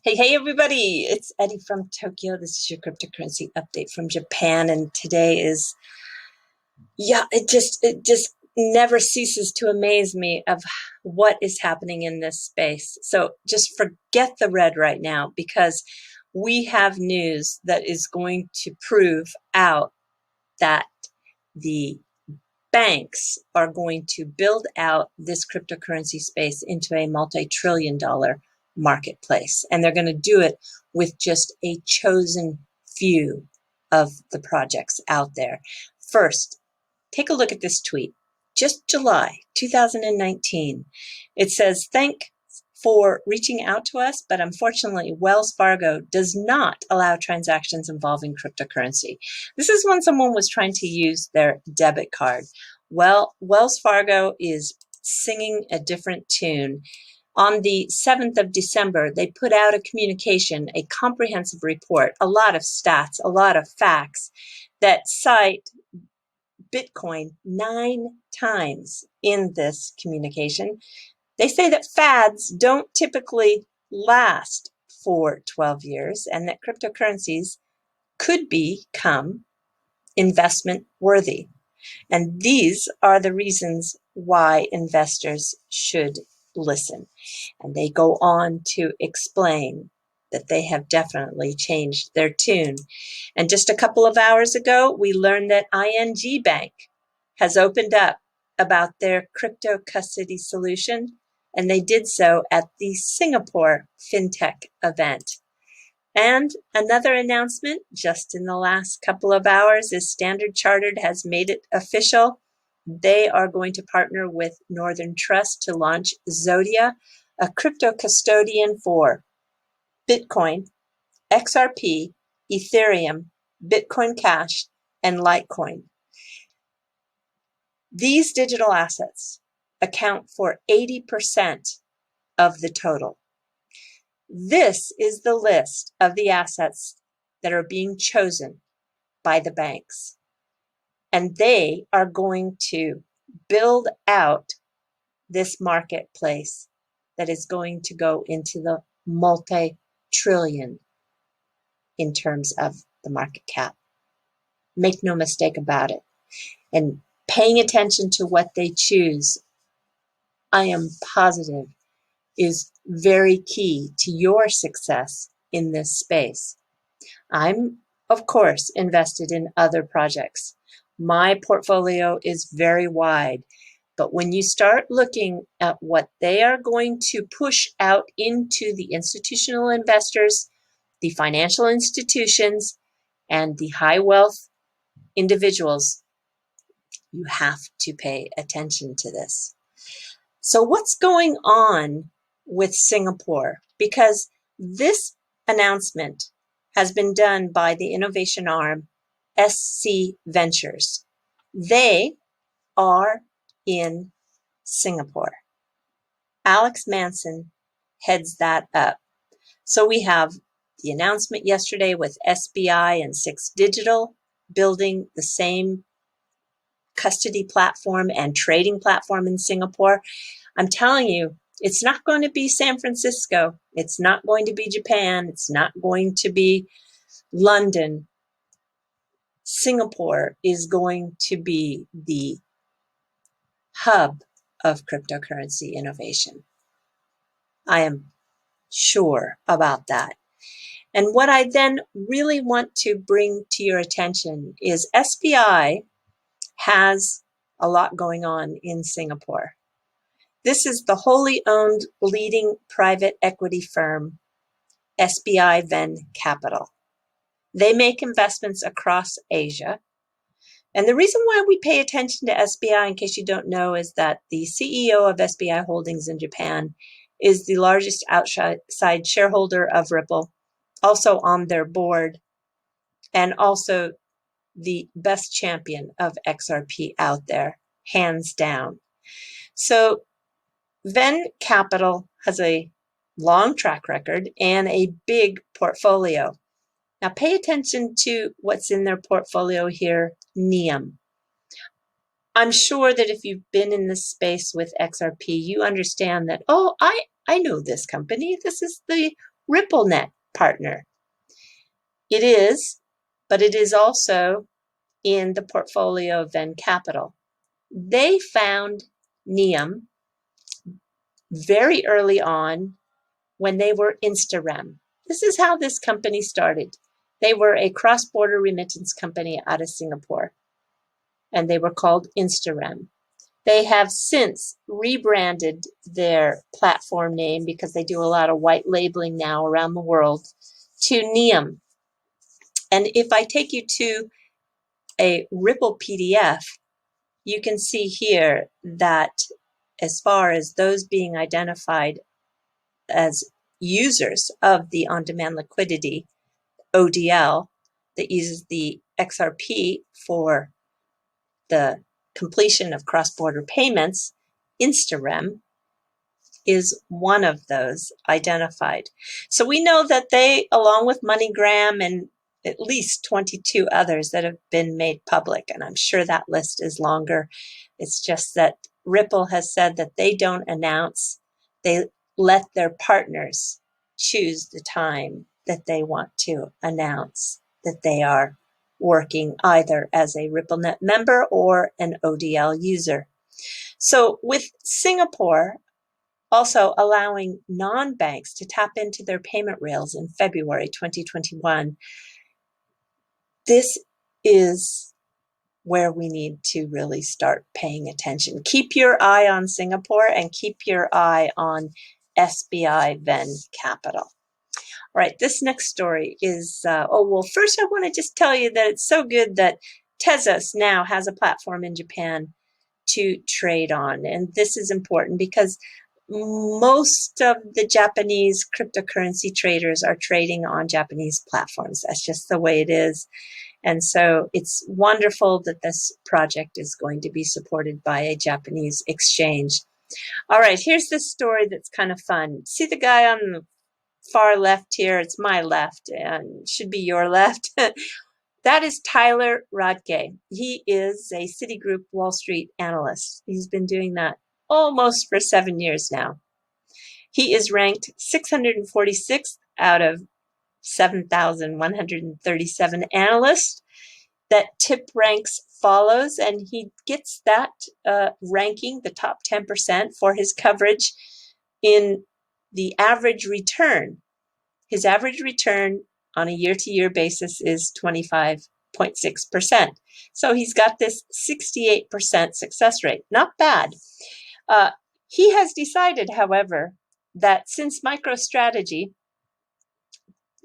Hey, everybody. It's Eddie from Tokyo. This is your cryptocurrency update from Japan. And today is, it just never ceases to amaze me of what is happening in this space. So just forget the red right now, because we have news that is going to prove out that the banks are going to build out this cryptocurrency space into a multi-trillion-dollar marketplace. And they're going to do it with just a chosen few of the projects out there. First, take a look at this tweet. Just July 2019. It says, "Thank for reaching out to us, but unfortunately, Wells Fargo does not allow transactions involving cryptocurrency." This is when someone was trying to use their debit card. Well, Wells Fargo is singing a different tune. On the 7th of December, they put out a communication, a comprehensive report, a lot of stats, a lot of facts that cite Bitcoin 9 times in this communication. They say that fads don't typically last for 12 years and that cryptocurrencies could become investment worthy. And these are the reasons why investors should listen. And they go on to explain that they have definitely changed their tune. And just a couple of hours ago, we learned that ING Bank has opened up about their crypto custody solution, and they did so at the Singapore FinTech event. And another announcement just in the last couple of hours is Standard Chartered has made it official. They are going to partner with Northern Trust to launch Zodia, a crypto custodian for Bitcoin, XRP, Ethereum, Bitcoin Cash, and Litecoin. These digital assets account for 80% of the total. This is the list of the assets that are being chosen by the banks. And they are going to build out this marketplace that is going to go into the multi-trillion in terms of the market cap. Make no mistake about it. And paying attention to what they choose, I am positive, is very key to your success in this space. I'm, of course, invested in other projects. My portfolio is very wide, but when you start looking at what they are going to push out into the institutional investors, the financial institutions, and the high wealth individuals, you have to pay attention to this. So what's going on with Singapore? Because this announcement has been done by the innovation arm, SC Ventures. They are in Singapore. Alex Manson heads that up. So we have the announcement yesterday with SBI and Six Digital building the same custody platform and trading platform in Singapore. I'm telling you, it's not going to be San Francisco. It's not going to be Japan. It's not going to be London. Singapore is going to be the hub of cryptocurrency innovation. I am sure about that. And what I then really want to bring to your attention is SBI has a lot going on in Singapore. This is the wholly owned leading private equity firm, SBI Ven Capital. They make investments across Asia. And the reason why we pay attention to SBI, in case you don't know, is that the CEO of SBI Holdings in Japan is the largest outside shareholder of Ripple, also on their board, and also the best champion of XRP out there, hands down. So Ven Capital has a long track record and a big portfolio. Now pay attention to what's in their portfolio here, NEOM. I'm sure that if you've been in this space with XRP, you understand that, oh, I know this company. This is the RippleNet partner. It is, but it is also in the portfolio of Venn Capital. They found Neum very early on when they were InstaRem. This is how this company started. They were a cross-border remittance company out of Singapore, and they were called InstaRem. They have since rebranded their platform name because they do a lot of white labeling now around the world to Neum. And if I take you to a Ripple PDF, you can see here that as far as those being identified as users of the on-demand liquidity, ODL, that uses the XRP for the completion of cross-border payments, InstaRem is one of those identified. So we know that they, along with MoneyGram and at least 22 others that have been made public, and I'm sure that list is longer. It's just that Ripple has said that they don't announce. They let their partners choose the time that they want to announce that they are working either as a RippleNet member or an ODL user. So with Singapore also allowing non-banks to tap into their payment rails in February 2021, this is where we need to really start paying attention. Keep your eye on Singapore and keep your eye on SBI Venn Capital. All right, this next story is, first I want to just tell you that it's so good that Tezos now has a platform in Japan to trade on. And this is important because most of the Japanese cryptocurrency traders are trading on Japanese platforms. That's just the way it is. And so it's wonderful that this project is going to be supported by a Japanese exchange. All right, here's this story that's kind of fun. See the guy on the far left here? It's my left and should be your left. That is Tyler Rodke. He is a Citigroup Wall Street analyst. He's been doing that almost for 7 years now. He is ranked 646th out of 7,137 analysts. That tip ranks follows, and he gets that ranking, the top 10%, for his coverage in the average return. His average return on a year-to-year basis is 25.6%. So he's got this 68% success rate. Not bad. He has decided, however, that since MicroStrategy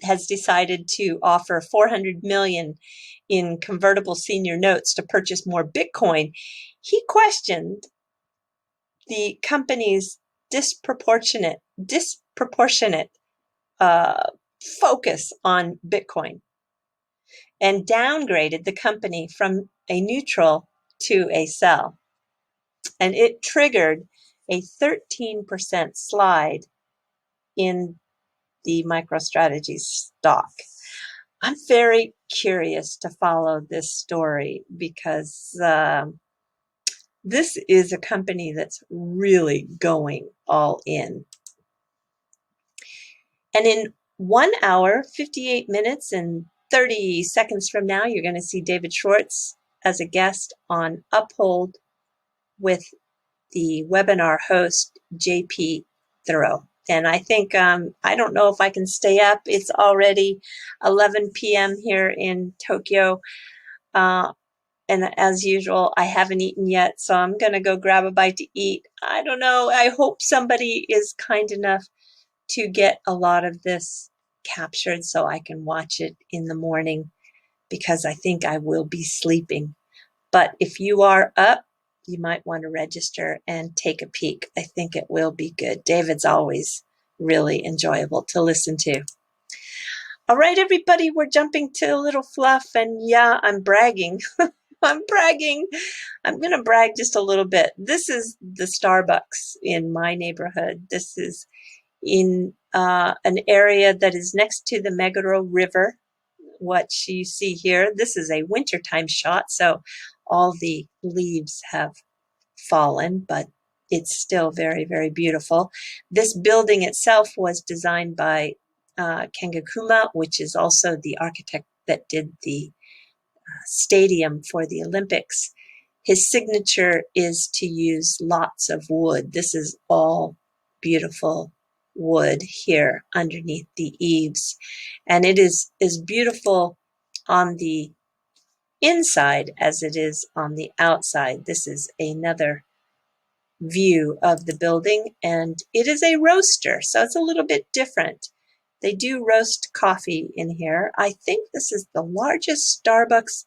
has decided to offer $400 million in convertible senior notes to purchase more Bitcoin, he questioned the company's disproportionate focus on Bitcoin and downgraded the company from a neutral to a sell. And it triggered a 13% slide in the MicroStrategy stock. I'm very curious to follow this story because this is a company that's really going all in. And in 1 hour, 58 minutes, and 30 seconds from now, you're going to see David Schwartz as a guest on Uphold with the webinar host, JP Thoreau. And I think, I don't know if I can stay up. It's already 11 p.m. here in Tokyo. And as usual, I haven't eaten yet, so I'm going to go grab a bite to eat. I don't know. I hope somebody is kind enough to get a lot of this captured so I can watch it in the morning, because I think I will be sleeping. But if you are up, you might want to register and take a peek. I think it will be good. David's always really enjoyable to listen to. All right, everybody, we're jumping to a little fluff, and yeah, I'm bragging. I'm bragging. I'm going to brag just a little bit. This is the Starbucks in my neighborhood. This is in an area that is next to the Meguro River. What you see here, this is a wintertime shot, so all the leaves have fallen, but it's still very, very beautiful. This building itself was designed by Kangakuma, which is also the architect that did the stadium for the Olympics. His signature is to use lots of wood. This is all beautiful wood here underneath the eaves. And it is as beautiful on the inside as it is on the outside. This is another view of the building, and it is a roaster, so it's a little bit different. They do roast coffee in here. I think this is the largest Starbucks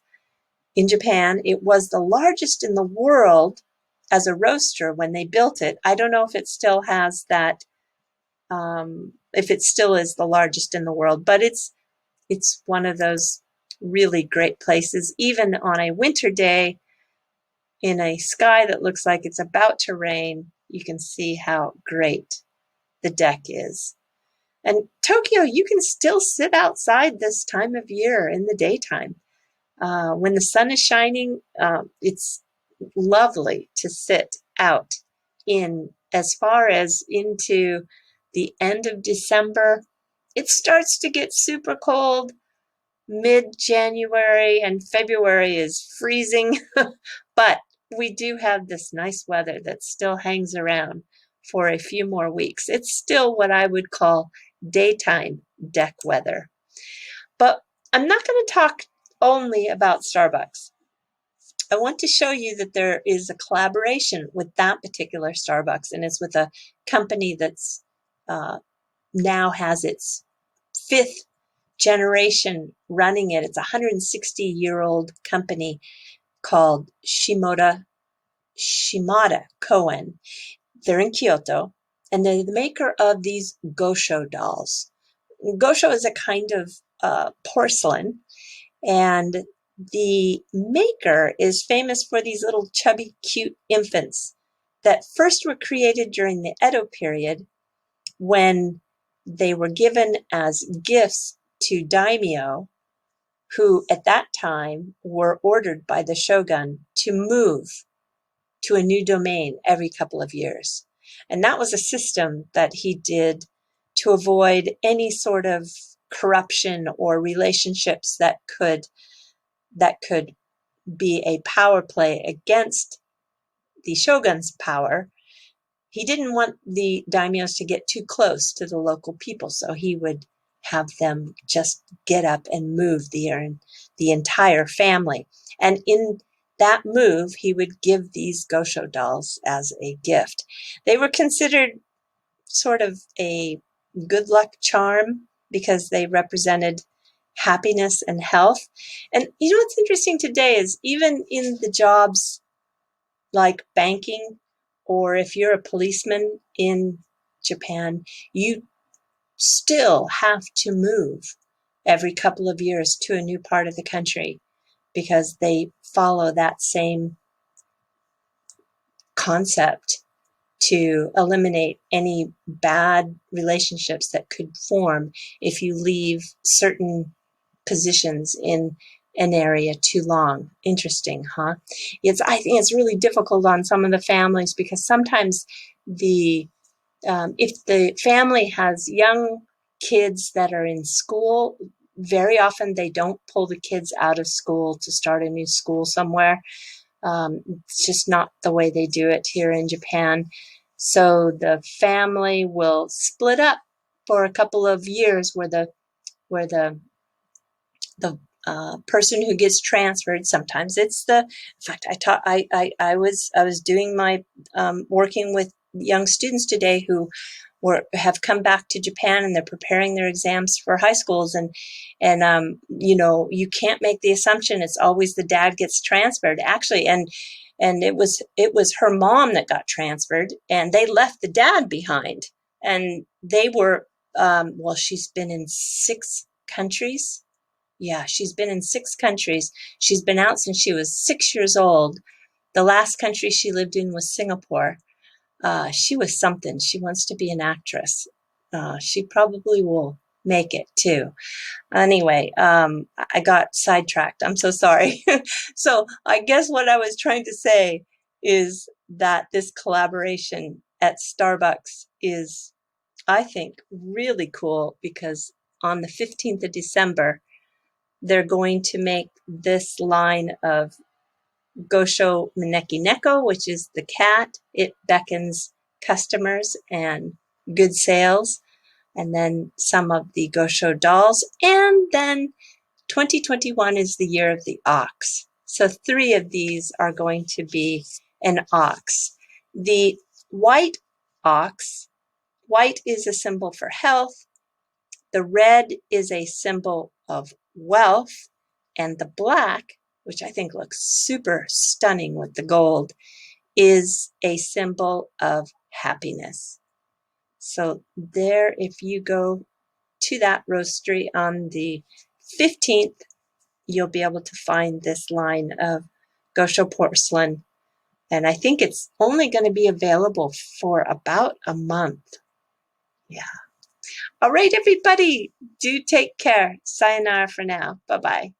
in Japan. It was the largest in the world as a roaster when they built it. I don't know if it still has that, if it still is the largest in the world, but it's one of those really great places. Even on a winter day in a sky that looks like it's about to rain, you can see how great the deck is. And Tokyo, you can still sit outside this time of year in the daytime. When the sun is shining, it's lovely to sit out in as far as into the end of December. It starts to get super cold mid-January, and February is freezing, but we do have this nice weather that still hangs around for a few more weeks. It's still what I would call daytime deck weather. But I'm not going to talk only about Starbucks. I want to show you that there is a collaboration with that particular Starbucks, and it's with a company that's now has its 5th generation running it. It's a 160-year-old company called Shimada Koen. They're in Kyoto, and they're the maker of these Gosho dolls. Gosho is a kind of porcelain, and the maker is famous for these little chubby, cute infants that first were created during the Edo period when they were given as gifts to daimyo, who at that time were ordered by the shogun to move to a new domain every couple of years. And that was a system that he did to avoid any sort of corruption or relationships that could be a power play against the shogun's power. He didn't want the daimyos to get too close to the local people, so he would have them just get up and move the entire family. And in that move, he would give these Gosho dolls as a gift. They were considered sort of a good luck charm because they represented happiness and health. And you know what's interesting today is even in the jobs like banking, or if you're a policeman in Japan, you still have to move every couple of years to a new part of the country because they follow that same concept to eliminate any bad relationships that could form if you leave certain positions in an area too long. Interesting, huh? I think it's really difficult on some of the families because sometimes if the family has young kids that are in school, very often they don't pull the kids out of school to start a new school somewhere. It's just not the way they do it here in Japan. So the family will split up for a couple of years where the person who gets transferred, sometimes it's in fact, I was doing my working with young students today who have come back to Japan, and they're preparing their exams for high schools, and you can't make the assumption it's always the dad gets transferred, actually, and it was her mom that got transferred, and they left the dad behind, and they were she's been in 6 countries. Yeah, she's been in 6 countries. She's been out since she was 6 years old. The last country she lived in was Singapore. She was something. She wants to be an actress. She probably will make it too. Anyway, I got sidetracked. I'm so sorry. So I guess what I was trying to say is that this collaboration at Starbucks is I think, really cool because on the 15th of December, they're going to make this line of Gosho Maneki Neko, which is the cat. It beckons customers and good sales. And then some of the Gosho dolls. And then 2021 is the year of the ox. So 3 of these are going to be an ox. The white ox, white is a symbol for health. The red is a symbol of wealth. And the black, which I think looks super stunning with the gold, is a symbol of happiness. So there, if you go to that roastery on the 15th, you'll be able to find this line of Gosho porcelain. And I think it's only going to be available for about a month. Yeah. All right, everybody, do take care. Sayonara for now. Bye-bye.